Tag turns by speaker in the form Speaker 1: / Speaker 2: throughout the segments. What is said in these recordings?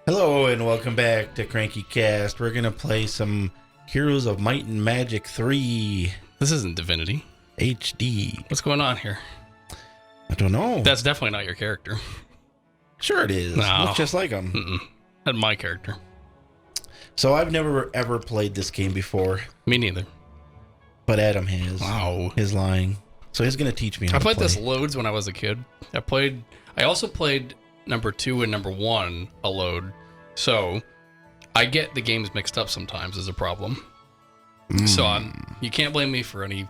Speaker 1: Hello and welcome back to CrankyCast. We're going to play some Heroes of Might and Magic 3
Speaker 2: This isn't Divinity.
Speaker 1: HD.
Speaker 2: What's going on here?
Speaker 1: I don't know.
Speaker 2: That's definitely not your character.
Speaker 1: Sure it is.
Speaker 2: No.
Speaker 1: Looks just like him.
Speaker 2: That's my character.
Speaker 1: So I've never ever played this game before,
Speaker 2: Me neither.
Speaker 1: but Adam has.
Speaker 2: Wow.
Speaker 1: He's lying. So he's going to teach me how
Speaker 2: I
Speaker 1: to
Speaker 2: played
Speaker 1: play.
Speaker 2: this loads when I was a kid. I also played number 2 and number 1 a load. So I get the games mixed up sometimes is a problem. So you can't blame me for any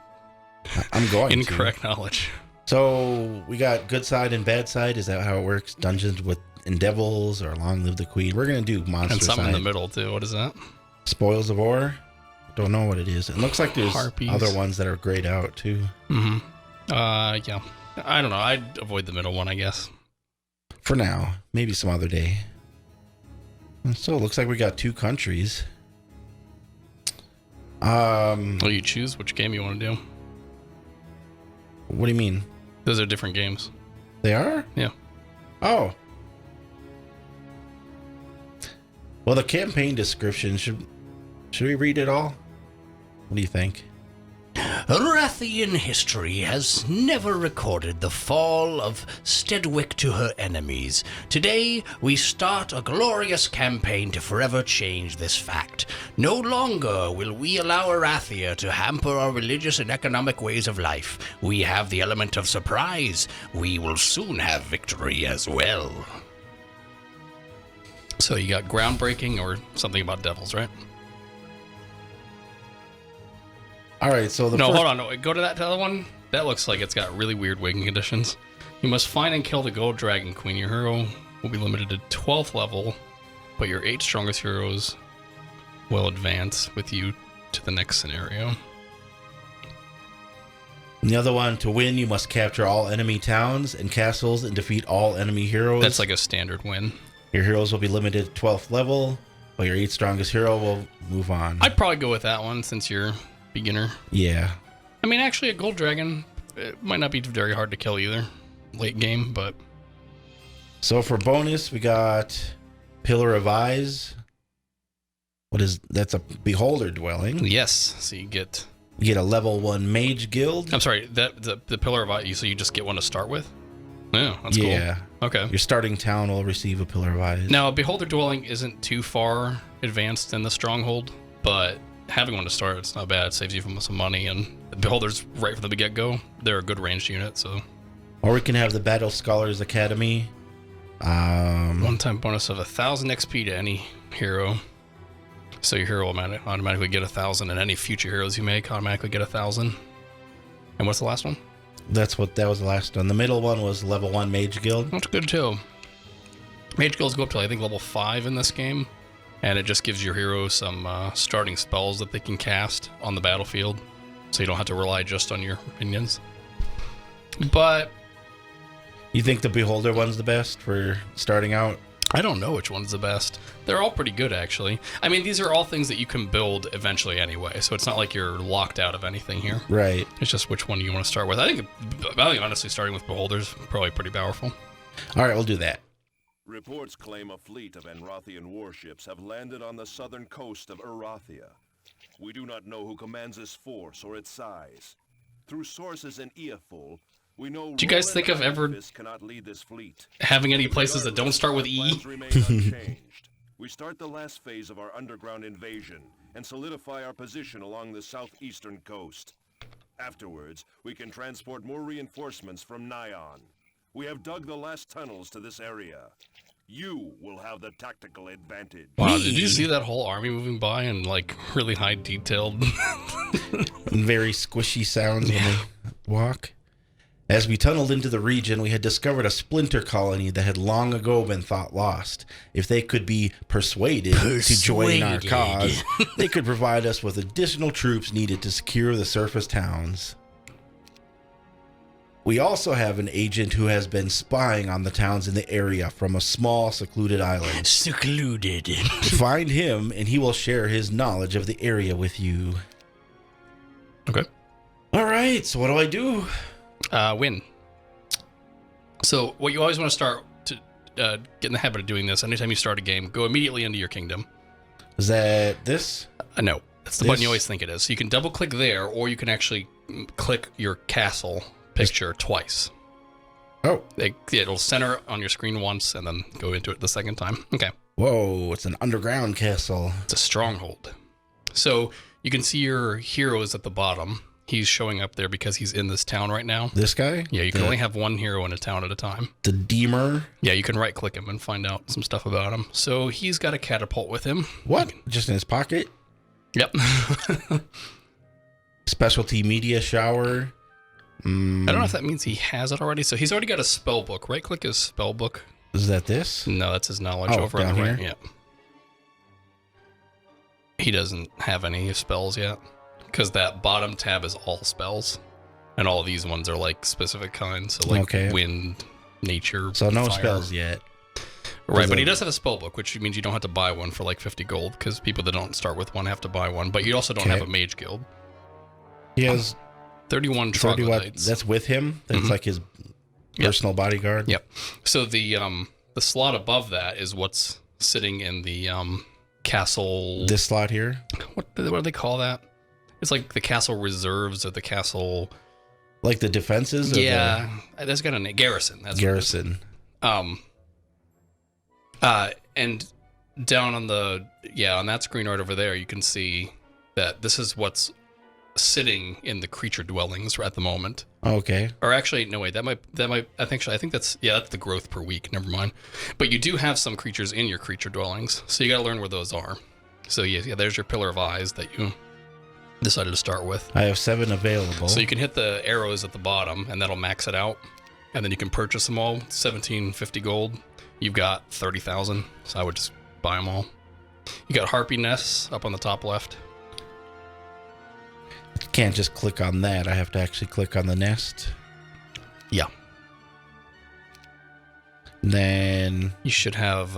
Speaker 1: I'm going
Speaker 2: incorrect knowledge.
Speaker 1: So we got good side and bad side. Is that how it works? Dungeons with and devils or long live the queen. We're going to do monster
Speaker 2: And something
Speaker 1: side.
Speaker 2: in the middle too. What is that?
Speaker 1: Spoils of war. Don't know what it is. It looks like there's
Speaker 2: Harpies.
Speaker 1: other ones that are grayed out too.
Speaker 2: Yeah. I don't know. I'd avoid the middle one, I guess.
Speaker 1: For now, maybe some other day. So it looks like we got 2 countries.
Speaker 2: Well, you choose which game you want to do.
Speaker 1: What do you mean?
Speaker 2: Those are different games.
Speaker 1: They are?
Speaker 2: Yeah.
Speaker 1: Oh. Well, the campaign description, should we read it all? What do you think?
Speaker 3: Rathian history has never recorded the fall of Stedwick to her enemies. Today, we start a glorious campaign to forever change this fact. No longer will we allow Arathia to hamper our religious and economic ways of life. We have the element of surprise. We will soon have victory as well.
Speaker 2: So you got groundbreaking or something about devils, right?
Speaker 1: All right, so
Speaker 2: No, hold on. No, go to that other one. That looks like it's got really weird waking conditions. You must find and kill the gold dragon queen. Your hero will be limited to 12th level, but your 8 strongest heroes will advance with you to the next scenario.
Speaker 1: The other one, to win, you must capture all enemy towns and castles and defeat all enemy heroes.
Speaker 2: That's like a standard win.
Speaker 1: Your heroes will be limited to 12th level, but your 8th strongest hero will move on.
Speaker 2: I'd probably go with that one since you're beginner.
Speaker 1: Yeah.
Speaker 2: I mean, actually, a gold dragon, it might not be very hard to kill either. Late game, but...
Speaker 1: So for bonus, we got Pillar of Eyes. That's a beholder dwelling.
Speaker 2: Yes, so you get...
Speaker 1: You get a level 1 mage guild.
Speaker 2: I'm sorry, the Pillar of Eye, so you just get one to start with? Yeah, that's
Speaker 1: Yeah.
Speaker 2: cool. Okay.
Speaker 1: Your starting town will receive a Pillar of Eyes.
Speaker 2: Now, a Beholder Dwelling isn't too far advanced in the Stronghold, but having one to start, it's not bad. It saves you from some money, and the Beholders, right from the get-go, they're a good ranged unit, so...
Speaker 1: Or we can have the Battle Scholars Academy.
Speaker 2: One-time bonus of 1,000 XP to any hero. So your hero will automatically get 1,000, and any future heroes you make automatically get 1,000. And what's the last one?
Speaker 1: That was the last one. The middle one was level 1 mage guild.
Speaker 2: That's good, too. Mage guilds go up to, I think, level 5 in this game. And it just gives your hero some starting spells that they can cast on the battlefield. So you don't have to rely just on your minions. But...
Speaker 1: You think the Beholder one's the best for starting out?
Speaker 2: I don't know which one's the best. They're all pretty good, actually. I mean, these are all things that you can build eventually anyway. So it's not like you're locked out of anything here.
Speaker 1: Right.
Speaker 2: It's just which one you want to start with. I think honestly, starting with Beholders probably pretty powerful.
Speaker 1: All right, we'll do that.
Speaker 4: Reports claim a fleet of Enrothian warships have landed on the southern coast of Erathia. We do not know who commands this force or its size. Through sources in Eaful, we know
Speaker 2: Do you guys think of ever
Speaker 4: cannot lead this fleet.
Speaker 2: having any places that don't start with E?
Speaker 4: Plans remain unchanged. We start the last phase of our underground invasion and solidify our position along the southeastern coast. Afterwards, we can transport more reinforcements from Nyon. We have dug the last tunnels to this area. You will have the tactical advantage.
Speaker 2: Wow, did you see that whole army moving by and like really high detailed?
Speaker 1: Very squishy sounds when they walk. As we tunneled into the region, we had discovered a splinter colony that had long ago been thought lost. If they could be persuaded to join our cause, they could provide us with additional troops needed to secure the surface towns. We also have an agent who has been spying on the towns in the area from a small, secluded island.
Speaker 3: Secluded.
Speaker 1: Find him, and he will share his knowledge of the area with you.
Speaker 2: Okay.
Speaker 1: All right, so what do?
Speaker 2: Win. So what you always want to start get in the habit of doing this. Anytime you start a game, go immediately into your kingdom.
Speaker 1: Is that this?
Speaker 2: No, that's the button you always think it is. So you can double click there, or you can actually click your castle picture twice.
Speaker 1: Oh.
Speaker 2: It'll center on your screen once and then go into it the second time. Okay.
Speaker 1: Whoa, it's an underground castle.
Speaker 2: It's a stronghold. So you can see your heroes at the bottom. He's showing up there because he's in this town right now.
Speaker 1: This guy?
Speaker 2: Yeah, you can only have one hero in a town at a time.
Speaker 1: The Deemer?
Speaker 2: Yeah, you can right-click him and find out some stuff about him. So he's got a catapult with him.
Speaker 1: What? Just in his pocket?
Speaker 2: Yep.
Speaker 1: Specialty media shower.
Speaker 2: I don't know if that means he has it already. So he's already got a spell book. Right-click his spell book.
Speaker 1: Is that this?
Speaker 2: No, that's his knowledge over on the right. Yeah. He doesn't have any spells yet because that bottom tab is all spells, and all of these ones are like specific kinds. So like wind, nature.
Speaker 1: So no
Speaker 2: fire.
Speaker 1: spells yet.
Speaker 2: Right, but he does have a spell book, which means you don't have to buy one for like 50 gold because people that don't start with one have to buy one. But you also don't have a mage guild.
Speaker 1: He has
Speaker 2: 31 troglodytes.
Speaker 1: That's with him. That's like his personal bodyguard.
Speaker 2: Yep. So the slot above that is what's sitting in the castle.
Speaker 1: This slot here.
Speaker 2: What do they call that? It's like the castle reserves or the castle.
Speaker 1: Like the defenses.
Speaker 2: Yeah, that's got a name. Garrison. That's
Speaker 1: garrison.
Speaker 2: And down on on that screen right over there, you can see that this is what's sitting in the creature dwellings at the moment.
Speaker 1: Okay.
Speaker 2: Or actually, no wait, that might I think that's the growth per week. Never mind. But you do have some creatures in your creature dwellings, so you got to learn where those are. So yeah, there's your pillar of eyes that you decided to start with.
Speaker 1: I have 7 available.
Speaker 2: So you can hit the arrows at the bottom, and that'll max it out, and then you can purchase them all. 1750 gold. You've got 30,000, so I would just buy them all. You got harpy nests up on the top left.
Speaker 1: Can't just click on that. I have to actually click on the nest.
Speaker 2: Yeah.
Speaker 1: Then
Speaker 2: you should have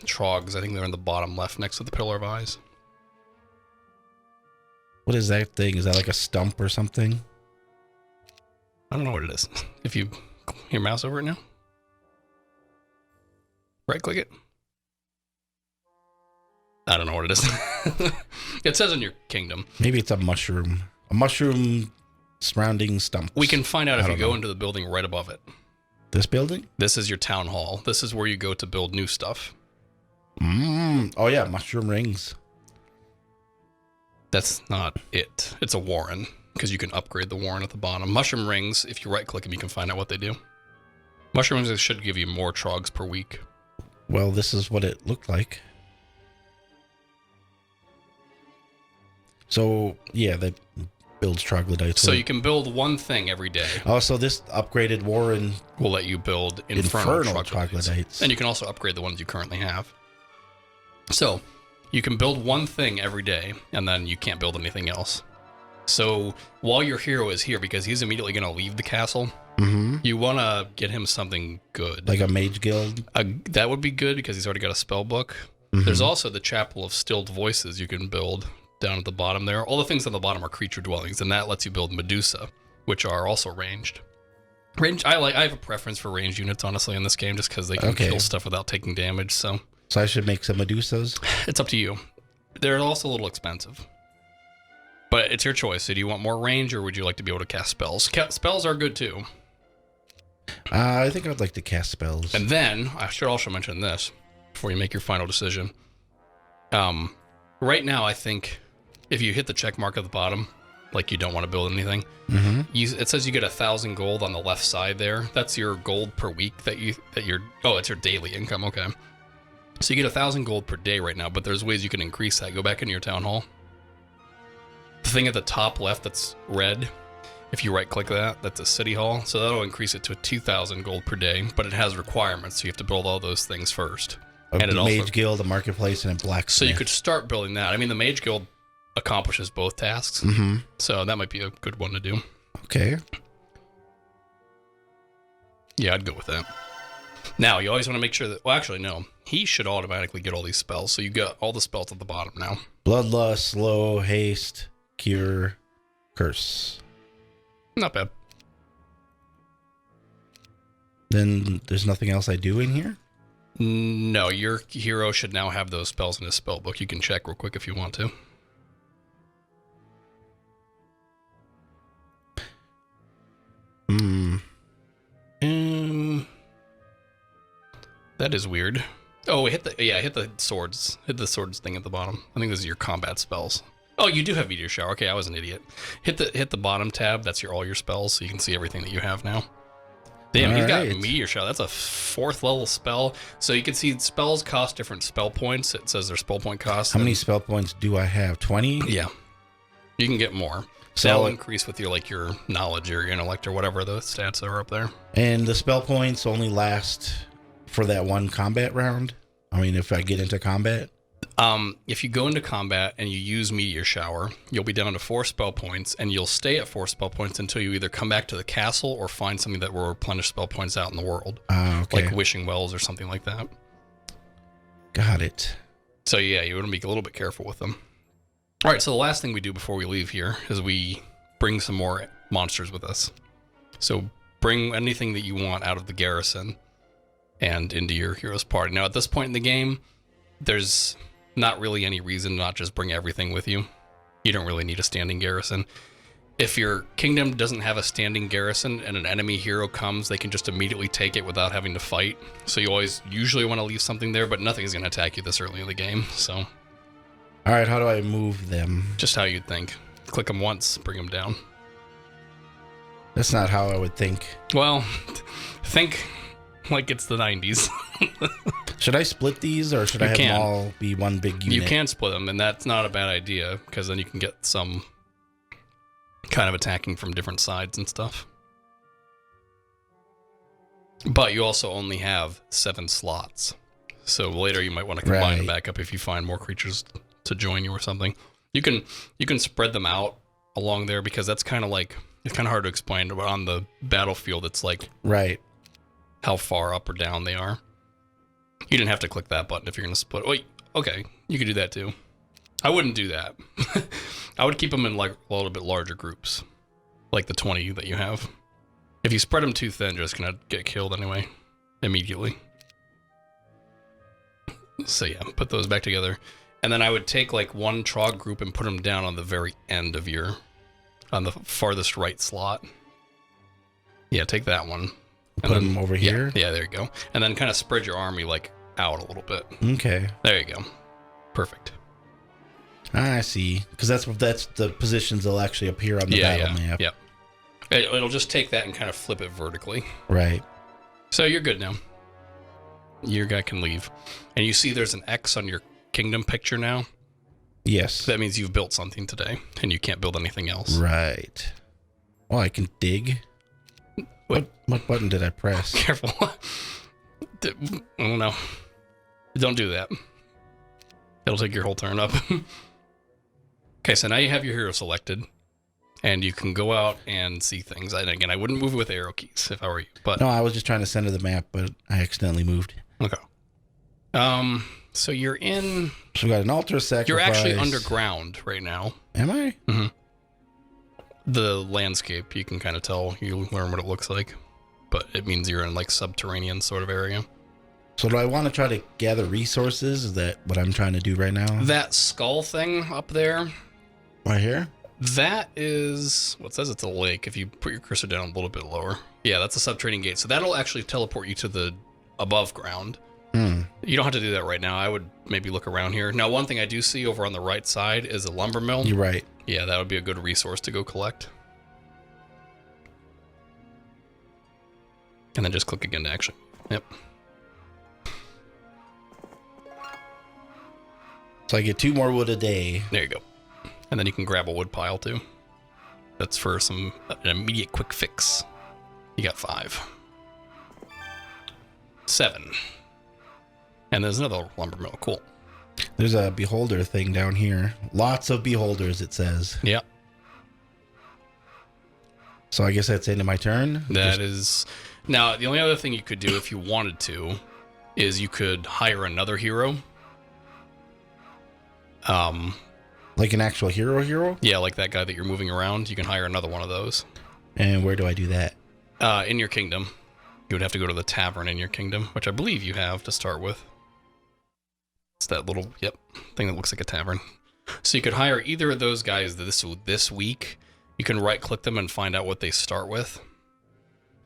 Speaker 2: trogs. I think they're in the bottom left next to the pillar of eyes.
Speaker 1: What is that thing? Is that like a stump or something?
Speaker 2: I don't know what it is. If you your mouse over it now, right click it. I don't know what it is. It says in your kingdom.
Speaker 1: Maybe it's a mushroom. A mushroom surrounding stumps.
Speaker 2: We can find out if you go into the building right above it.
Speaker 1: This building?
Speaker 2: This is your town hall. This is where you go to build new stuff.
Speaker 1: Oh yeah, mushroom rings.
Speaker 2: That's not it. It's a warren, because you can upgrade the warren at the bottom. Mushroom rings, if you right click them, you can find out what they do. Mushroom rings should give you more trogs per week.
Speaker 1: Well, this is what it looked like. So, yeah, that builds troglodytes.
Speaker 2: So you can build one thing every day.
Speaker 1: Oh, so this upgraded warren
Speaker 2: will let you build infernal troglodytes. And you can also upgrade the ones you currently have. So you can build one thing every day, and then you can't build anything else. So while your hero is here, because he's immediately going to leave the castle, you want to get him something good.
Speaker 1: Like a mage guild?
Speaker 2: That would be good, because he's already got a spell book. There's also the Chapel of Stilled Voices you can build down at the bottom there. All the things on the bottom are creature dwellings, and that lets you build Medusa, which are also ranged. I have a preference for ranged units, honestly, in this game, just because they can kill stuff without taking damage. So
Speaker 1: I should make some Medusas?
Speaker 2: It's up to you. They're also a little expensive, but it's your choice. So do you want more range, or would you like to be able to cast spells? Spells are good too.
Speaker 1: I think I'd like to cast spells.
Speaker 2: And then I should also mention this before you make your final decision. Right now, I think if you hit the check mark at the bottom, like you don't want to build anything, it says you get 1,000 gold on the left side there. That's your gold per week it's your daily income. Okay. So you get 1,000 gold per day right now, but there's ways you can increase that. Go back into your town hall. The thing at the top left that's red, if you right click that, that's a city hall. So that'll increase it to 2,000 gold per day, but it has requirements. So you have to build all those things first.
Speaker 1: And a mage guild, a marketplace, and a blacksmith.
Speaker 2: So you could start building that. I mean, the mage guild accomplishes both tasks. So that might be a good one to do.
Speaker 1: Okay.
Speaker 2: Yeah, I'd go with that. Now, you always want to make sure that... Well, actually, no. He should automatically get all these spells. So you got all the spells at the bottom now.
Speaker 1: Bloodlust, slow, haste, cure, curse.
Speaker 2: Not bad.
Speaker 1: Then there's nothing else I do in here?
Speaker 2: No, your hero should now have those spells in his spell book. You can check real quick if you want to. That is weird. Oh, hit the swords. Hit the swords thing at the bottom. I think this is your combat spells. Oh, you do have Meteor Shower. Okay, I was an idiot. Hit the bottom tab. That's all your spells, so you can see everything that you have now. Damn, you've got Meteor Shower. That's a 4th level spell. So you can see spells cost different spell points. It says their spell point cost.
Speaker 1: How many spell points do I have? 20?
Speaker 2: Yeah. You can get more. So that'll increase with your knowledge or your intellect or whatever the stats are up there.
Speaker 1: And the spell points only last for that one combat round? I mean, if I get into combat?
Speaker 2: If you go into combat and you use Meteor Shower, you'll be down to 4 spell points, and you'll stay at 4 spell points until you either come back to the castle or find something that will replenish spell points out in the world.
Speaker 1: Okay.
Speaker 2: Like Wishing Wells or something like that.
Speaker 1: Got it.
Speaker 2: So yeah, you want to be a little bit careful with them. All right, so the last thing we do before we leave here is we bring some more monsters with us. So bring anything that you want out of the garrison and into your hero's party. Now, at this point in the game, there's not really any reason to not just bring everything with you. You don't really need a standing garrison. If your kingdom doesn't have a standing garrison and an enemy hero comes, they can just immediately take it without having to fight. So you always usually want to leave something there, but nothing's going to attack you this early in the game. So,
Speaker 1: all right, how do I move them?
Speaker 2: Just how you'd think. Click them once, bring them down.
Speaker 1: That's not how I would think.
Speaker 2: Well, think like it's the 90s.
Speaker 1: Should I split these, or should I have them all be one big unit?
Speaker 2: You can split them, and that's not a bad idea, because then you can get some kind of attacking from different sides and stuff. But you also only have 7 slots. So later you might want to combine them back up if you find more creatures to join you or something. You can spread them out along there, because that's kind of like, it's kind of hard to explain, but on the battlefield it's like how far up or down they are. You didn't have to click that button if you're going to split. Wait, okay, you could do that too. I wouldn't do that. I would keep them in like a little bit larger groups, like the 20 that you have. If you spread them too thin, you're just going to get killed anyway, immediately. So yeah, put those back together. And then I would take like one Trog group and put them down on the very end of on the farthest right slot. Yeah, take that one.
Speaker 1: Put them over here?
Speaker 2: Yeah, there you go. And then kind of spread your army like out a little bit.
Speaker 1: Okay.
Speaker 2: There you go. Perfect.
Speaker 1: I see. Because that's the positions that'll actually appear on the battle map.
Speaker 2: Yeah. It'll just take that and kind of flip it vertically.
Speaker 1: Right.
Speaker 2: So you're good now. Your guy can leave. And you see there's an X on your kingdom picture now?
Speaker 1: Yes.
Speaker 2: That means you've built something today, and you can't build anything else.
Speaker 1: Right. Oh, I can dig? What button did I press?
Speaker 2: Careful. I don't know. Don't do that. It'll take your whole turn up. Okay, so now you have your hero selected, and you can go out and see things. And again, I wouldn't move with arrow keys if I were you. But
Speaker 1: no, I was just trying to center the map, but I accidentally moved.
Speaker 2: Okay. So you're in...
Speaker 1: So we got an altar sacrifice.
Speaker 2: You're actually underground right now.
Speaker 1: Am I?
Speaker 2: Mm-hmm. The landscape, you can kind of tell. You learn what it looks like. But it means you're in like subterranean sort of area.
Speaker 1: So do I want to try to gather resources? Is that what I'm trying to do right now?
Speaker 2: That skull thing up there.
Speaker 1: Right here?
Speaker 2: That is... Well, it says it's a lake if you put your cursor down a little bit lower. Yeah, that's a subterranean gate. So that'll actually teleport you to the above ground. You don't have to do that right now. I would maybe look around here. Now, one thing I do see over on the right side is a lumber mill.
Speaker 1: You're right.
Speaker 2: Yeah, that would be a good resource to go collect. And then just click again to action. Yep.
Speaker 1: So I get 2 more wood a day.
Speaker 2: There you go. And then you can grab a wood pile too. That's for an immediate quick fix. You got 5. 7. And there's another lumber mill. Cool.
Speaker 1: There's a beholder thing down here. Lots of beholders, it says.
Speaker 2: Yeah.
Speaker 1: So I guess that's the end of my turn?
Speaker 2: Is... Now, the only other thing you could do if you wanted to is you could hire another hero.
Speaker 1: Like an actual hero?
Speaker 2: Yeah, like that guy that you're moving around. You can hire another one of those.
Speaker 1: And where do I do that?
Speaker 2: In your kingdom. you would have to go to the tavern in your kingdom, which I believe you have to start with. It's that little, thing that looks like a tavern. So you could hire either of those guys this week. You can right-click them and find out what they start with.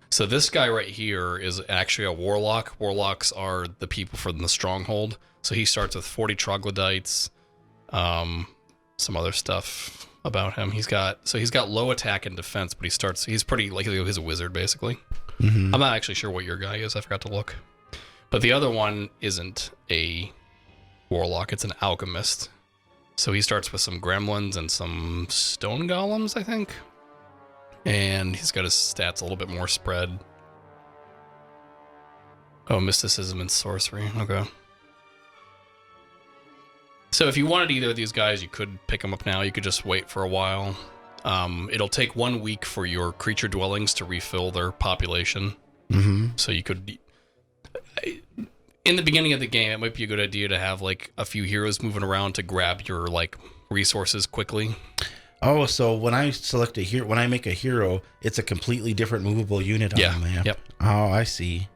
Speaker 2: So this guy right here is actually a warlock. Warlocks are the people from the stronghold. So he starts with 40 troglodytes, some other stuff about him. He's got low attack and defense, but he's pretty, like, he's a wizard, basically. Mm-hmm. I'm not actually sure what your guy is. I forgot to look. But the other one isn't a warlock. It's an alchemist. So he starts with some gremlins and some stone golems, I think. And he's got his stats a little bit more spread. Oh, mysticism and sorcery. Okay. So if you wanted either of these guys, you could pick them up now. You could just wait for a while. It'll take 1 week for your creature dwellings to refill their population. Mm-hmm. So you could... In the beginning of the game, it might be a good idea to have, like, a few heroes moving around to grab your, like, resources quickly.
Speaker 1: Oh, so when I select when I make a hero, it's a completely different movable unit on the map.
Speaker 2: Yep.
Speaker 1: Oh, I see.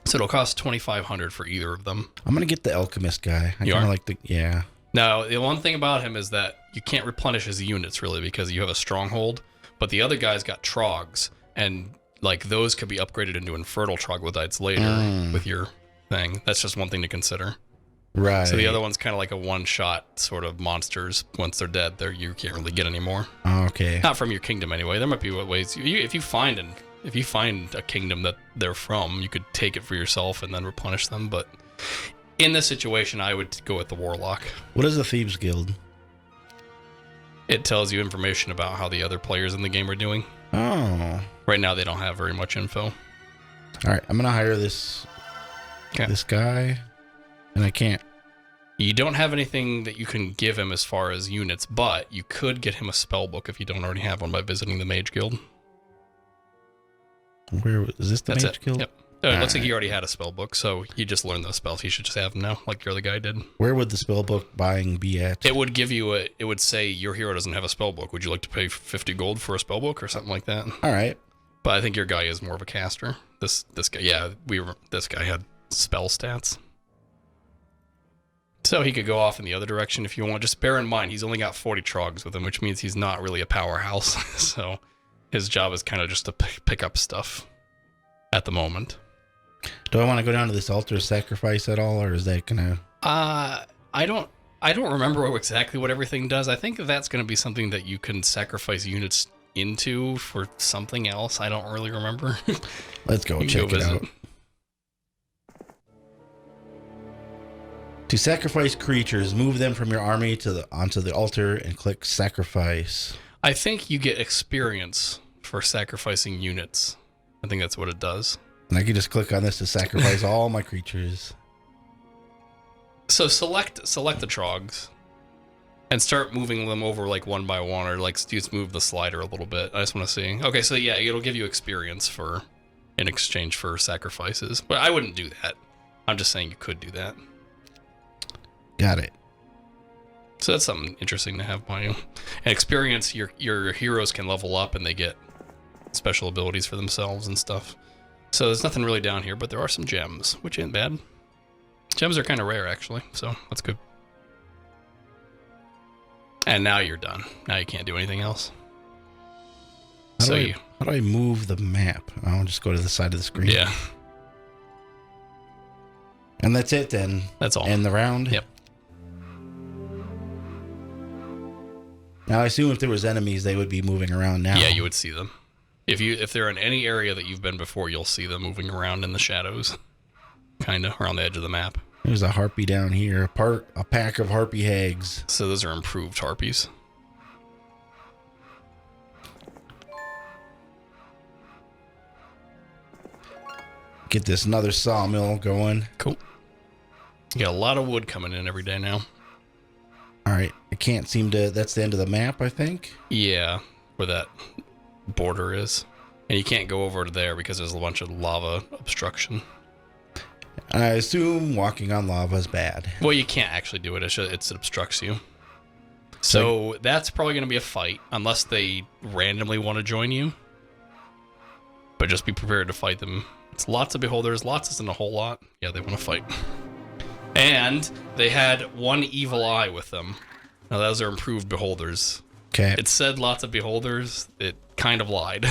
Speaker 2: So it'll cost 2,500 for either of them.
Speaker 1: I'm gonna get the alchemist guy. I
Speaker 2: you
Speaker 1: kind
Speaker 2: are?
Speaker 1: of like yeah.
Speaker 2: Now, the one thing about him is that you can't replenish his units really because you have a stronghold, but the other guy's got trogs, and like those could be upgraded into infernal troglodytes later with your thing. That's just one thing to consider.
Speaker 1: Right.
Speaker 2: So the other one's kind of like a one-shot sort of monsters. Once they're dead, you can't really get any more.
Speaker 1: Okay.
Speaker 2: Not from your kingdom anyway. There might be ways if you find a kingdom that they're from, you could take it for yourself and then replenish them. But in this situation, I would go with the warlock.
Speaker 1: What is the Thieves Guild?
Speaker 2: It tells you information about how the other players in the game are doing.
Speaker 1: Oh.
Speaker 2: Right now, they don't have very much info.
Speaker 1: All right, I'm gonna hire this guy, and I can't.
Speaker 2: You don't have anything that you can give him as far as units, but you could get him a spell book if you don't already have one by visiting the Mage Guild.
Speaker 1: Where is this? The Mage Guild?
Speaker 2: Yep. It looks like he already had a spell book, so he just learned those spells. He should just have them now, like your other guy did.
Speaker 1: Where would the spell book buying be at?
Speaker 2: It would give you it would say your hero doesn't have a spell book. Would you like to pay 50 gold for a spell book or something like that?
Speaker 1: All right.
Speaker 2: But I think your guy is more of a caster. This guy, this guy had spell stats. So he could go off in the other direction if you want. Just bear in mind, he's only got 40 trogs with him, which means he's not really a powerhouse. So his job is kind of just to pick up stuff at the moment.
Speaker 1: Do I want to go down to this altar sacrifice at all, or is that gonna?
Speaker 2: I don't remember exactly what everything does. I think that's going to be something that you can sacrifice units into for something else. I don't really remember.
Speaker 1: Let's go check it out. To sacrifice creatures, move them from your army onto the altar and click sacrifice.
Speaker 2: I think you get experience for sacrificing units. I think that's what it does.
Speaker 1: And I can just click on this to sacrifice all my creatures.
Speaker 2: So select the trogs and start moving them over like one by one, or like just move the slider a little bit. I just want to see. Okay, so yeah, it'll give you experience in exchange for sacrifices. But I wouldn't do that. I'm just saying you could do that.
Speaker 1: Got it.
Speaker 2: So that's something interesting to have by you. And experience, your heroes can level up and they get special abilities for themselves and stuff. So there's nothing really down here, but there are some gems, which ain't bad. Gems are kind of rare, actually, so that's good. And now you're done. Now you can't do anything else.
Speaker 1: How do I move the map? I'll just go to the side of the screen.
Speaker 2: Yeah.
Speaker 1: And that's it then.
Speaker 2: That's all.
Speaker 1: End the round?
Speaker 2: Yep.
Speaker 1: Now, I assume if there was enemies, they would be moving around now.
Speaker 2: Yeah, you would see them. If they're in any area that you've been before, you'll see them moving around in the shadows, kind of around the edge of the map.
Speaker 1: There's a harpy down here, a pack of harpy hags.
Speaker 2: So those are improved harpies.
Speaker 1: Get this another sawmill going.
Speaker 2: Cool. You got a lot of wood coming in every day now.
Speaker 1: All right, I can't seem to. That's the end of the map, I think.
Speaker 2: Yeah, where that border is, and you can't go over to there because there's a bunch of lava obstruction.
Speaker 1: I assume walking on lava is bad.
Speaker 2: Well, you can't actually do it. It obstructs you. So that's probably going to be a fight, unless they randomly want to join you. But just be prepared to fight them. It's lots of beholders. Lots isn't a whole lot. Yeah, they want to fight. And they had one evil eye with them. Now, those are improved beholders.
Speaker 1: Okay.
Speaker 2: It said lots of beholders. It kind of lied.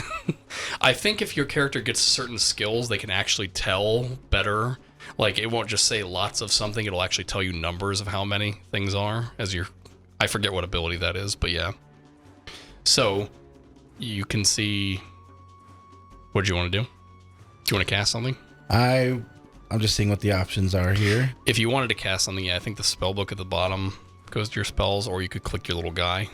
Speaker 2: I think if your character gets certain skills, they can actually tell better. Like, it won't just say lots of something. It'll actually tell you numbers of how many things are. I forget what ability that is, but yeah. So, you can see... What do you want to do? Do you want to cast something?
Speaker 1: I'm just seeing what the options are here.
Speaker 2: If you wanted to cast something, yeah, I think the spell book at the bottom goes to your spells, or you could click your little guy.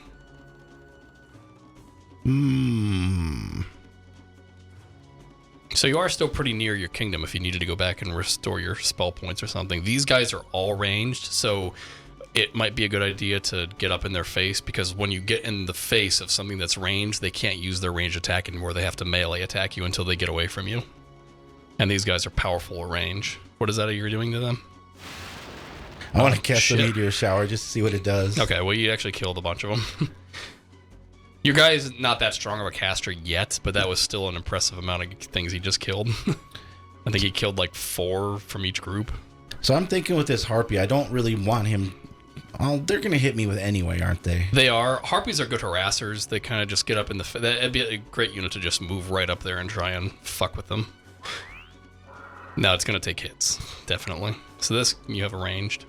Speaker 2: So you are still pretty near your kingdom if you needed to go back and restore your spell points or something. These guys are all ranged, so it might be a good idea to get up in their face, because when you get in the face of something that's ranged, they can't use their ranged attack anymore. They have to melee attack you until they get away from you. And these guys are powerful at range. What is that you're doing to them?
Speaker 1: I want to cast a meteor shower just to see what it does.
Speaker 2: Okay, well, you actually killed a bunch of them. Your guy is not that strong of a caster yet, but that was still an impressive amount of things he just killed. I think he killed like 4 from each group.
Speaker 1: So I'm thinking with this Harpy, I don't really want him... Oh, they're going to hit me with anyway, aren't they?
Speaker 2: They are. Harpies are good harassers. They kind of just get up in the... That'd be a great unit to just move right up there and try and fuck with them. No, it's going to take hits. Definitely. So this, you have arranged.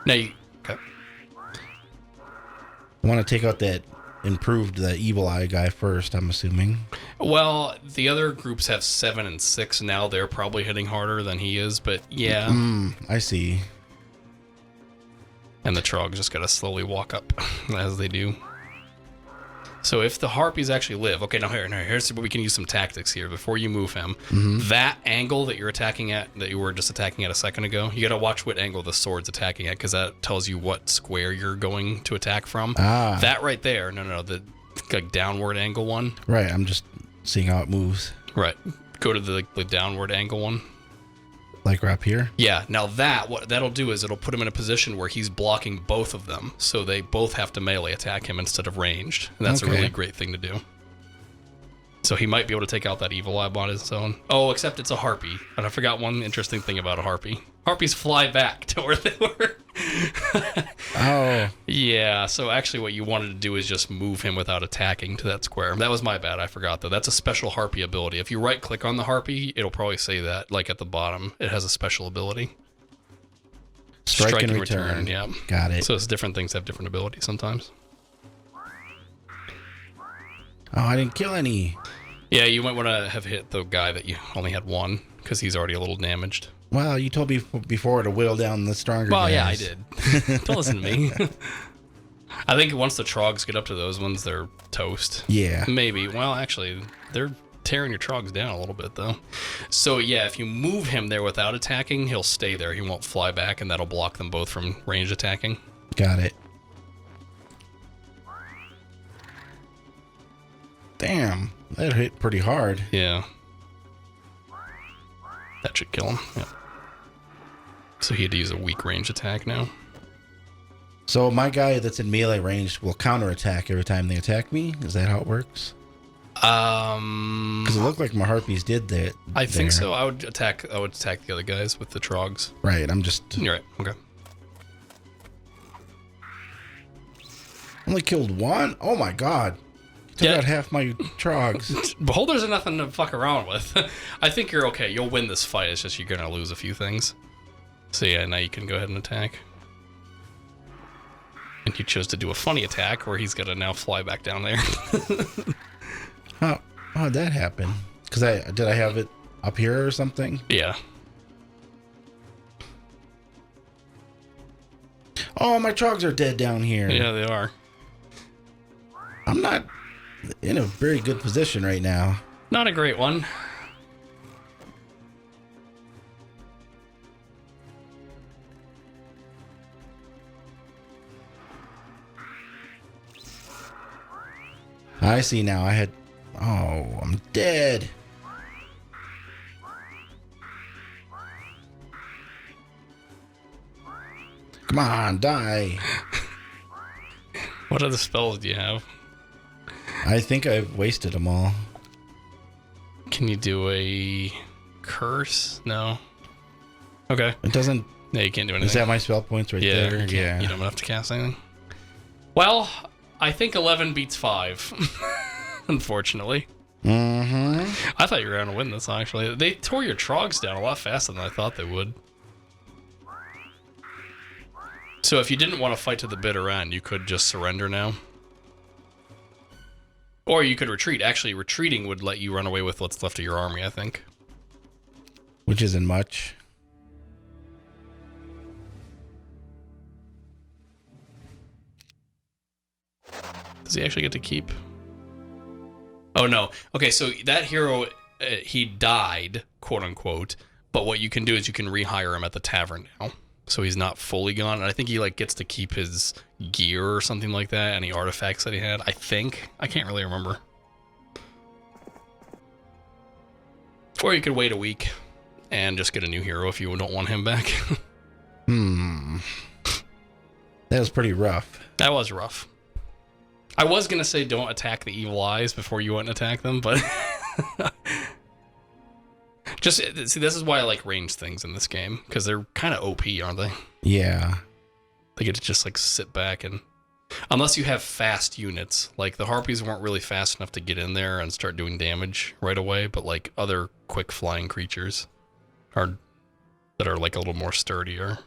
Speaker 2: Now you... Okay.
Speaker 1: I want to take out that the evil eye guy first, I'm assuming.
Speaker 2: Well, the other groups have 7 and 6 now. They're probably hitting harder than he is, but yeah.
Speaker 1: I see.
Speaker 2: And the Trogs just gotta slowly walk up as they do. So if the Harpies actually live... Okay, now here's where we can use some tactics here before you move him. That angle that you're attacking at, that you were just attacking at a second ago, you gotta watch what angle the sword's attacking at, because that tells you what square you're going to attack from. That right there, the like downward angle one.
Speaker 1: Right, I'm just seeing how it moves.
Speaker 2: Right, go to the downward angle one.
Speaker 1: Like right up here?
Speaker 2: Yeah, now what that'll do is it'll put him in a position where he's blocking both of them, so they both have to melee attack him instead of ranged. And that's a really great thing to do. So he might be able to take out that evil eye on his own. Oh, except it's a Harpy. And I forgot one interesting thing about a Harpy. Harpies fly back to where they were.
Speaker 1: Oh.
Speaker 2: Yeah, so actually what you wanted to do is just move him without attacking to that square. That was my bad, I forgot though. That's a special Harpy ability. If you right click on the Harpy, it'll probably say that, like at the bottom. It has a special ability.
Speaker 1: Strike and return.
Speaker 2: Yeah.
Speaker 1: Got it.
Speaker 2: So it's different things have different abilities sometimes.
Speaker 1: Oh, I didn't kill any.
Speaker 2: Yeah, you might want to have hit the guy that you only had one, because he's already a little damaged.
Speaker 1: Well, you told me before to whittle down the stronger guys.
Speaker 2: Well, yeah, I did. Don't listen to me. I think once the Trogs get up to those ones, they're toast.
Speaker 1: Yeah.
Speaker 2: Maybe. Well, actually, they're tearing your Trogs down a little bit, though. So, yeah, if you move him there without attacking, he'll stay there. He won't fly back, and that'll block them both from ranged attacking.
Speaker 1: Got it. Damn, that hit pretty hard.
Speaker 2: Yeah. That should kill him. Yeah. So he had to use a weak range attack now.
Speaker 1: So my guy that's in melee range will counterattack every time they attack me? Is that how it works? Because it looked like my Harpies did that.
Speaker 2: I think so. I would attack the other guys with the Trogs.
Speaker 1: Right, I'm just...
Speaker 2: You're right. Okay.
Speaker 1: Only killed one? Oh my god. Took out half my Trogs.
Speaker 2: Beholders are nothing to fuck around with. I think you're okay. You'll win this fight. It's just you're going to lose a few things. So yeah, now you can go ahead and attack. And you chose to do a funny attack where he's going to now fly back down there.
Speaker 1: How'd that happen? Because did I have it up here or something?
Speaker 2: Yeah.
Speaker 1: Oh, my Trogs are dead down here.
Speaker 2: Yeah, they are.
Speaker 1: I'm not in a very good position right now.
Speaker 2: Not a great one.
Speaker 1: I see now. Oh, I'm dead. Come on, die.
Speaker 2: What other spells do you have?
Speaker 1: I think I've wasted them all.
Speaker 2: Can you do a curse? No. Okay.
Speaker 1: It doesn't.
Speaker 2: No, you can't do anything.
Speaker 1: Is that my spell points right there?
Speaker 2: Yeah. You don't have to cast anything. Well, I think 11 beats 5. Unfortunately.
Speaker 1: Mm-hmm.
Speaker 2: I thought you were going to win this, actually. They tore your trogs down a lot faster than I thought they would. So if you didn't want to fight to the bitter end, you could just surrender now. Or you could retreat. Actually, retreating would let you run away with what's left of your army, I think.
Speaker 1: Which isn't much.
Speaker 2: Does he actually get to keep? Oh, no. Okay, so that hero, he died, quote unquote. But what you can do is you can rehire him at the tavern now. So he's not fully gone. And I think he like gets to keep his gear or something like that. Any artifacts that he had, I think. I can't really remember. Or you could wait a week and just get a new hero if you don't want him back.
Speaker 1: That was pretty rough.
Speaker 2: That was rough. I was going to say don't attack the evil eyes before you went and attack them, but... Just, see, this is why I like ranged things in this game, because they're kind of OP, aren't they?
Speaker 1: Yeah.
Speaker 2: They get to just, like, sit back and... Unless you have fast units. Like, the Harpies weren't really fast enough to get in there and start doing damage right away, but, like, other quick flying creatures that are, like, a little more sturdier.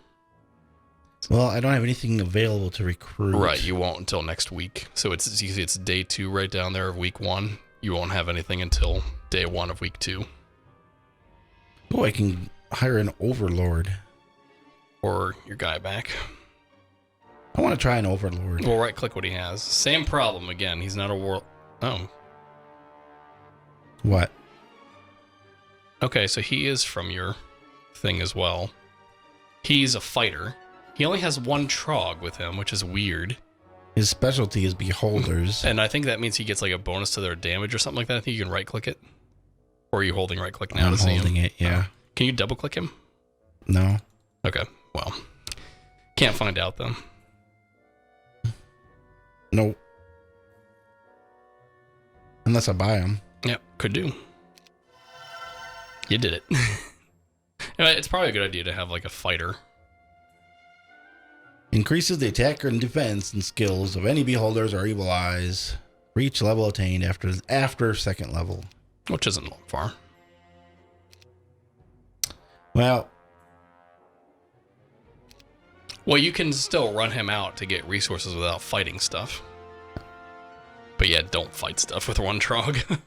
Speaker 1: Well, I don't have anything available to recruit.
Speaker 2: Right, you won't until next week. So it's easy. It's day 2 right down there of week 1. You won't have anything until day 1 of week 2.
Speaker 1: Oh, I can hire an overlord.
Speaker 2: Or your guy back.
Speaker 1: I want to try an overlord.
Speaker 2: We'll right-click what he has. Same problem again. He's not a war... Oh.
Speaker 1: What?
Speaker 2: Okay, so he is from your thing as well. He's a fighter. He only has 1 Trog with him, which is weird.
Speaker 1: His specialty is beholders.
Speaker 2: And I think that means he gets like a bonus to their damage or something like that. I think you can right-click it. Or are you holding right-click now
Speaker 1: I'm
Speaker 2: to see him?
Speaker 1: holding it, yeah.
Speaker 2: Can you double-click him?
Speaker 1: No.
Speaker 2: Okay, well. Can't find out, then.
Speaker 1: Nope. Unless I buy them.
Speaker 2: Yep, could do. You did it. It's probably a good idea to have like a fighter.
Speaker 1: Increases the attack and defense and skills of any beholders or evil eyes. Reach level attained after second level.
Speaker 2: Which isn't far.
Speaker 1: Well,
Speaker 2: you can still run him out to get resources without fighting stuff. But yeah, don't fight stuff with 1 Trog.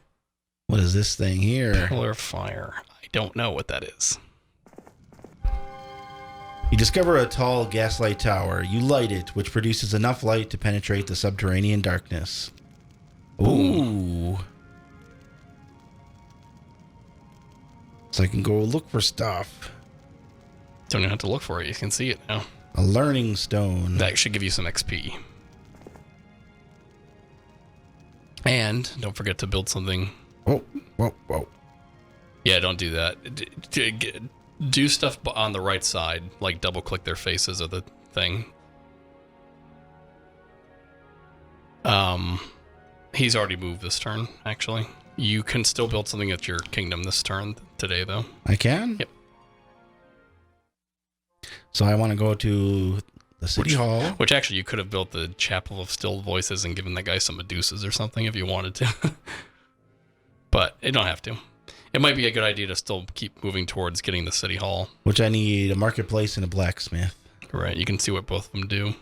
Speaker 1: what is this thing here?
Speaker 2: Pillar fire. I don't know what that is.
Speaker 1: You discover a tall gaslight tower. You light it, which produces enough light to penetrate the subterranean darkness. Ooh. So I can go look for stuff.
Speaker 2: Don't even have to look for it. You can see it now.
Speaker 1: A learning stone.
Speaker 2: That should give you some XP. And don't forget to build something.
Speaker 1: Whoa, whoa, whoa.
Speaker 2: Yeah, don't do that. Do stuff on the right side, like double-click their faces of the thing. He's already moved this turn, actually. You can still build something at your kingdom this turn today, though.
Speaker 1: I can?
Speaker 2: Yep.
Speaker 1: So I want to go to the city hall.
Speaker 2: Which actually, you could have built the Chapel of Still Voices and given that guy some Medusas or something if you wanted to. But you don't have to. It might be a good idea to still keep moving towards getting the city hall.
Speaker 1: Which I need a marketplace and a blacksmith.
Speaker 2: Right, you can see what both of them do.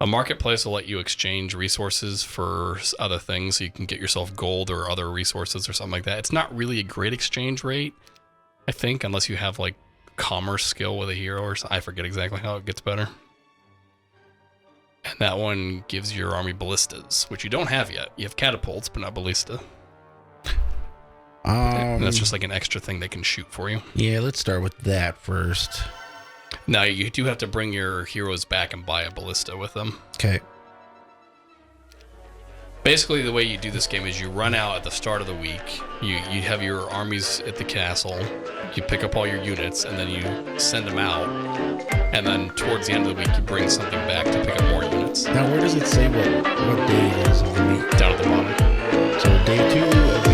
Speaker 2: A marketplace will let you exchange resources for other things, so you can get yourself gold or other resources or something like that. It's not really a great exchange rate, I think, unless you have like commerce skill with a hero or something. I forget exactly how it gets better. And that one gives your army ballistas, which you don't have yet. You have catapults, but not ballista. And that's just like an extra thing they can shoot for you.
Speaker 1: Yeah, let's start with that first.
Speaker 2: Now, you do have to bring your heroes back and buy a ballista with them.
Speaker 1: Okay.
Speaker 2: Basically, the way you do this game is you run out at the start of the week. You have your armies at the castle. You pick up all your units, and then you send them out. And then towards the end of the week, you bring something back to pick up more units.
Speaker 1: Now, where does it say what day it is of the week?
Speaker 2: Down at the bottom.
Speaker 1: So day 2 of